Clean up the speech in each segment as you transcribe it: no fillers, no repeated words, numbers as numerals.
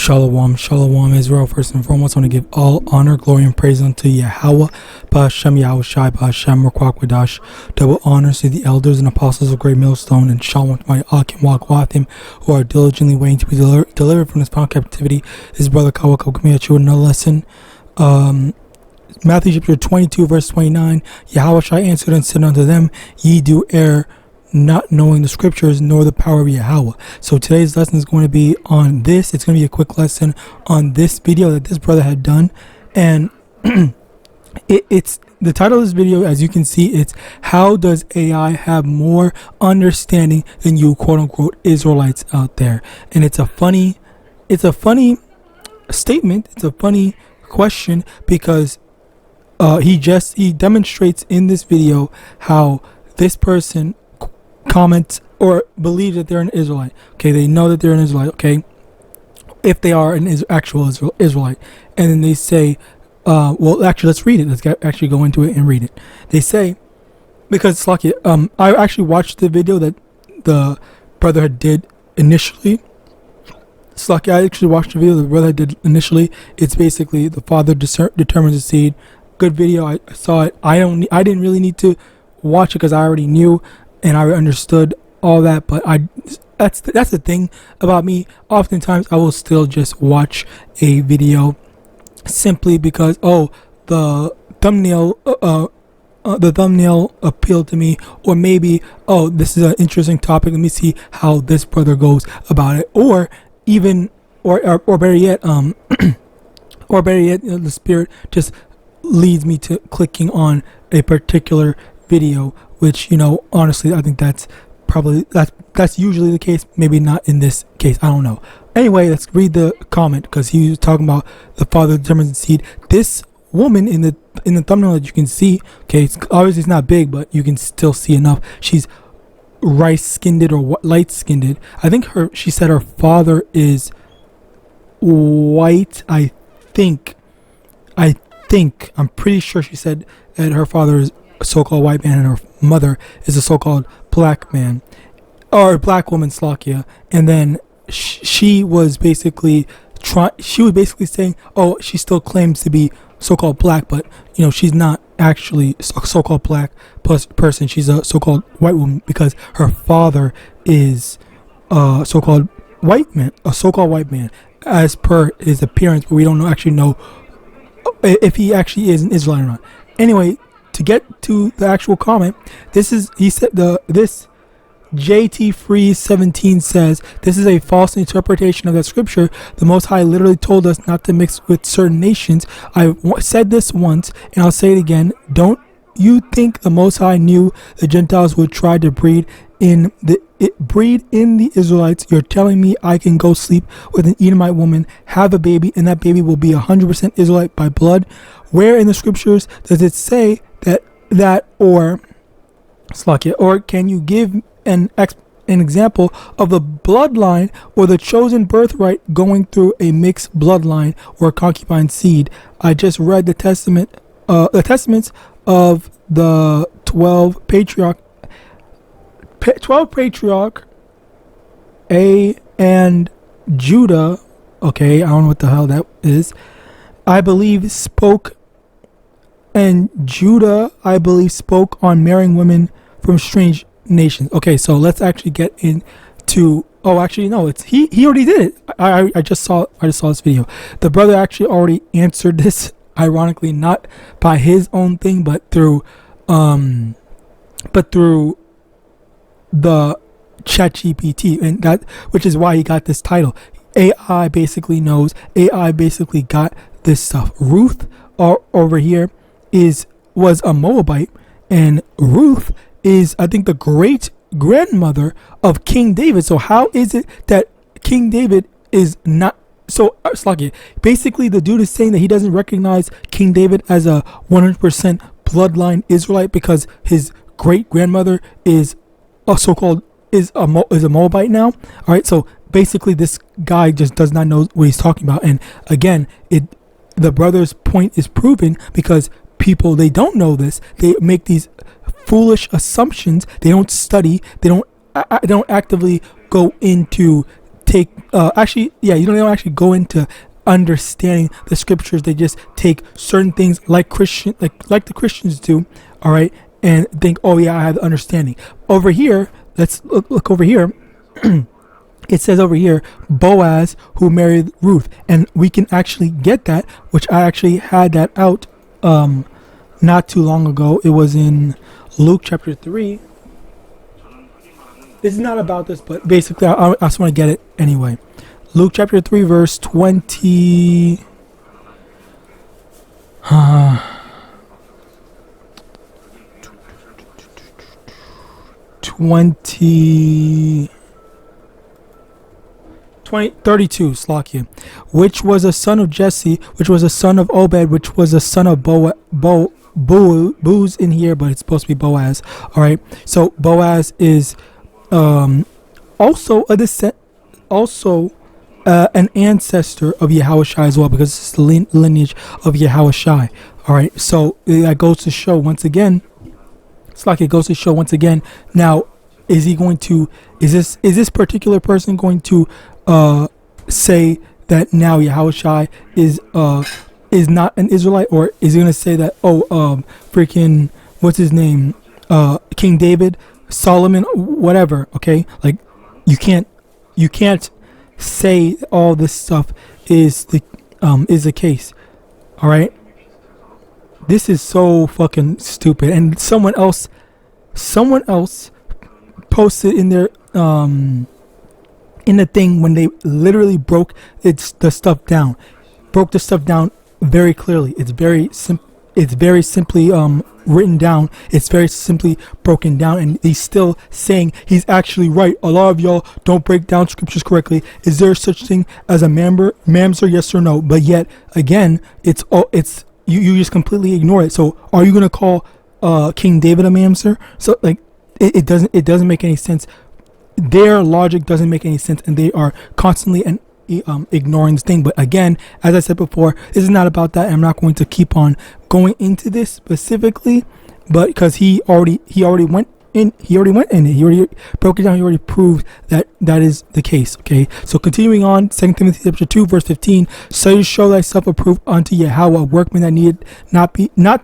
Shalom, shalom, Israel. First and foremost, I want to give all honor, glory, and praise unto Yahawah, Ba'ashem, Yahawashi, Ba'ashem, Rakwakadash. Double honors to the elders and apostles of Great Millstone, and shalom to my YAHAWAH and Him, who are diligently waiting to be delivered from this found captivity. This is Brother Kawako coming at you with another lesson. Matthew chapter 22, verse 29. Yahawashi answered and said unto them, Ye do err, not knowing the scriptures nor the power of Yahawah. So today's lesson is going to be on this. It's going to be a quick lesson on this video that this brother had done, and it's the title of this video, as you can see, it's how does AI have more understanding than you quote-unquote Israelites out there. And it's a funny statement, it's a funny question, because he demonstrates in this video how this person comments or believes that they're an Israelite. Okay, they know that they're an Israelite. Okay, if they are an actual Israelite, and then they say, well, actually, let's read it. Let's actually go into it and read it. They say, because it's lucky. I actually watched the video that the brother did initially. It's lucky. I actually watched the video the brother did initially. It's basically the father determines the seed. Good video. I saw it. I didn't really need to watch it because I already knew and I understood all that, but that's the thing about me. Oftentimes I will still just watch a video simply because the thumbnail appealed to me, or maybe this is an interesting topic, let me see how this brother goes about it, or better yet the spirit just leads me to clicking on a particular video, which, honestly, I think that's usually the case. Maybe not in this case. I don't know. Anyway, let's read the comment, because he was talking about the father determines the seed. This woman in the thumbnail that you can see, okay, obviously it's not big, but you can still see enough. She's rice-skinned or light-skinned. I think she said her father is white. I'm pretty sure she said that her father is a so-called white man and her mother is a so-called black man, or black woman, Slakia. And then she was basically saying, she still claims to be so-called black, but she's not actually a so-called black person. She's a so-called white woman because her father is a so-called white man, as per his appearance, but we don't actually know if he actually is an Israelite or not. Anyway, to get to the actual comment, this JT Freeze 17 says, this is a false interpretation of that scripture. The Most High literally told us not to mix with certain nations. I said this once and I'll say it again. Don't you think the Most High knew the Gentiles would try to breed in the Israelites? You're telling me I can go sleep with an Edomite woman, have a baby, and that baby will be 100% Israelite by blood? Where in the scriptures does it say that or can you give an example of the bloodline or the chosen birthright going through a mixed bloodline or concubine seed? I just read the testaments of the 12 patriarch A and Judah. Okay, I don't know what the hell that is. Judah, I believe, spoke on marrying women from strange nations. Okay, so let's actually get into. Actually, no, it's he already did it. I just saw this video. The brother actually already answered this, ironically, not by his own thing, but through the ChatGPT, and which is why he got this title. AI basically knows. AI basically got this stuff. Ruth over here was a Moabite, and Ruth is, I think, the great grandmother of King David. So how is it that King David is not so Slakia? Basically, the dude is saying that he doesn't recognize King David as a 100% bloodline Israelite because his great grandmother is a so-called is a Moabite now. All right, so basically this guy just does not know what he's talking about. And again, the brother's point is proven because people, they don't know this. They make these foolish assumptions. They don't study. They don't actively go into take they don't actually go into understanding the scriptures. They just take certain things like the Christians do, all right, and think, oh yeah, I have the understanding. Over here, let's look over here. It says over here, Boaz who married Ruth, and we can actually get that, which I actually had that out not too long ago. It was in Luke chapter 3. This is not about this, but basically I just want to get it anyway. Luke chapter 3 verse 20. 32, Slakia, which was a son of Jesse, which was a son of Obed, which was a son of Booz in here, but it's supposed to be Boaz. All right, so Boaz is also a descent, an ancestor of Yahawashi as well, because it's the lineage of Yahawashi. All right, so that goes to show once again. It's like it goes to show once again. Now, is this particular person going to say that now Yahawashi is not an Israelite, or is he going to say that freaking what's his name, King David, Solomon, whatever? Okay, like you can't say all this stuff is the case. All right, this is so fucking stupid. And someone else posted in their in the thing when they literally broke the stuff down very clearly. It's very simply written down. It's very simply broken down, and he's still saying he's actually right. A lot of y'all don't break down scriptures correctly. Is there such thing as a mamzer? Yes or no? But yet again, you just completely ignore it. So are you gonna call King David a mamzer? So like it doesn't make any sense. Their logic doesn't make any sense, and they are constantly ignoring this thing. But again, as I said before, this is not about that. I'm not going to keep on going into this specifically, but because he already went in, he already broke it down, he already proved that is the case. Okay, so continuing on, 2 Timothy chapter 2 verse 15, so you show thyself approved unto Yahweh, a workman that needed not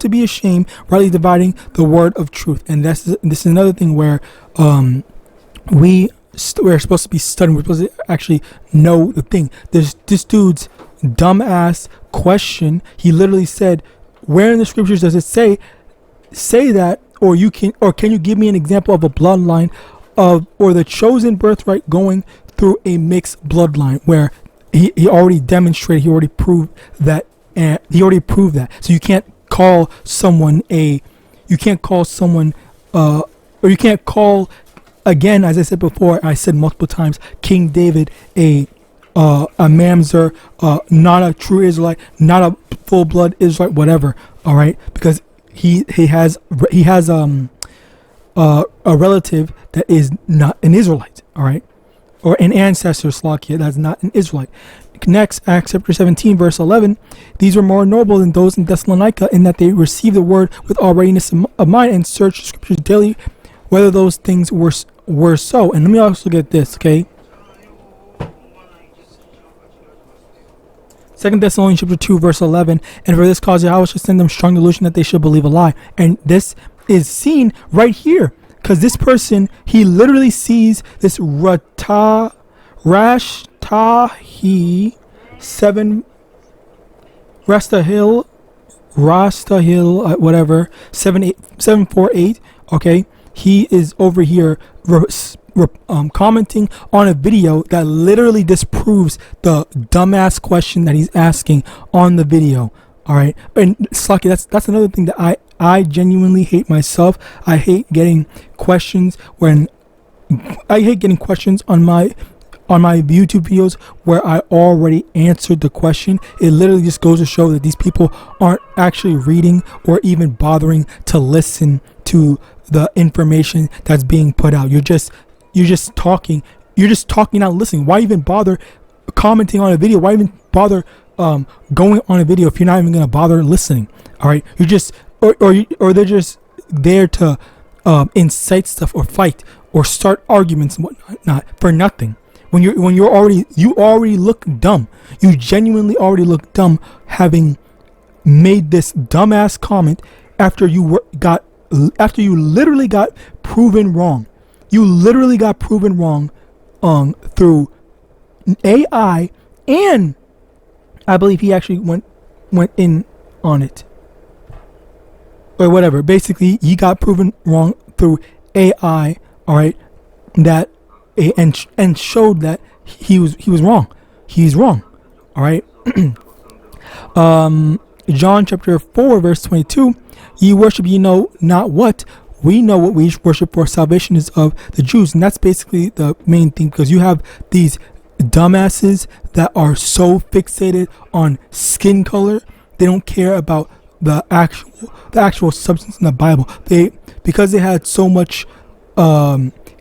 to be ashamed, rightly dividing the word of truth. And this is another thing where we're supposed to be studying. We're supposed to actually know the thing. This dude's dumbass question. He literally said, "Where in the scriptures does it say that? Or can you give me an example of a bloodline or the chosen birthright going through a mixed bloodline?" Where he already demonstrated. He already proved that. So you can't call someone again, as I said before, I said multiple times, King David a mamzer, not a true Israelite, not a full blood Israelite, whatever. All right, because he has a relative that is not an Israelite. All right, or an ancestor, Slakia, that's not an Israelite. Next, Acts chapter 17 verse 11, these were more noble than those in Thessalonica, in that they received the word with all readiness of mind and searched the scriptures daily whether those things were so. And let me also get this, okay? 2 Thessalonians chapter 2 verse 11, and for this cause Yahweh shall send them strong delusion that they should believe a lie. And this is seen right here, because this person, he literally sees this Rashtahi 7 Rastahil whatever 748, okay? He is over here commenting on a video that literally disproves the dumbass question that he's asking on the video. All right, and Slucky, that's another thing that I genuinely hate myself. I hate getting questions on my YouTube videos where I already answered the question. It literally just goes to show that these people aren't actually reading or even bothering to listen to the information that's being put out. You're just talking, not listening. Why even bother commenting on a video? Why even bother going on a video if you're not even gonna bother listening? All right, you're just or they're just there to incite stuff or fight or start arguments and whatnot for nothing. When you already look dumb. You genuinely already look dumb having made this dumbass comment after you literally got proven wrong. You literally got proven wrong through AI, and I believe he actually went in on it or whatever. Basically, he got proven wrong through AI. All right, that and showed that he was wrong. He's wrong. All right. John chapter 4 verse 22. Ye worship ye know not what. We know what we worship, for salvation is of the Jews. And that's basically the main thing, because you have these dumbasses that are so fixated on skin color. They don't care about the actual substance in the Bible. Because they had so much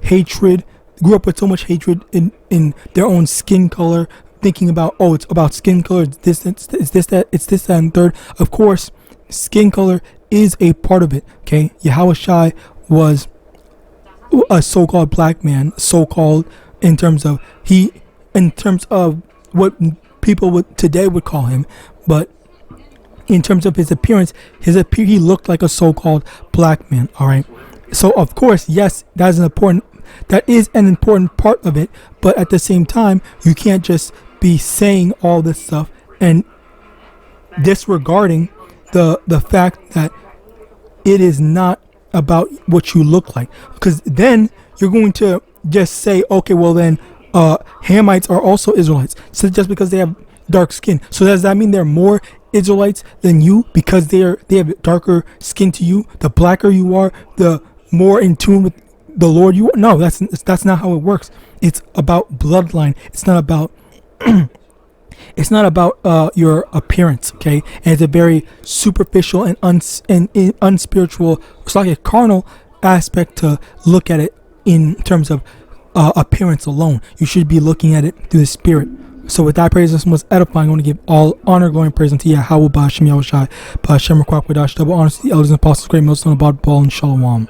hatred, grew up with so much hatred in their own skin color, thinking about, oh, it's about skin color, it's this, that, and third. Of course, skin color is a part of it. Okay, Yahawashi was a so-called black man, so-called in terms of what people today would call him, but in terms of his appearance, he looked like a so-called black man. All right, so of course, yes, that is an important part of it, but at the same time, you can't just be saying all this stuff and disregarding the fact that it is not about what you look like, because then you're going to just say, okay, well then Hamites are also Israelites, so just because they have dark skin, so does that mean they're more Israelites than you because they have darker skin to you? The blacker you are, the more in tune with the Lord you are? No, that's not how it works. It's about bloodline. It's not about it's not about your appearance, okay? And it's a very superficial and unspiritual, it's like a carnal aspect to look at it in terms of appearance alone. You should be looking at it through the Spirit. So with that, praise this was edifying. I want to give all honor, glory, and praise unto YAHAWAH, Ba'ashem Yahawashi, Ba'ashem Rakwak Wadash, double honors to the elders and apostles, great millstone, above Paul, and Shalom.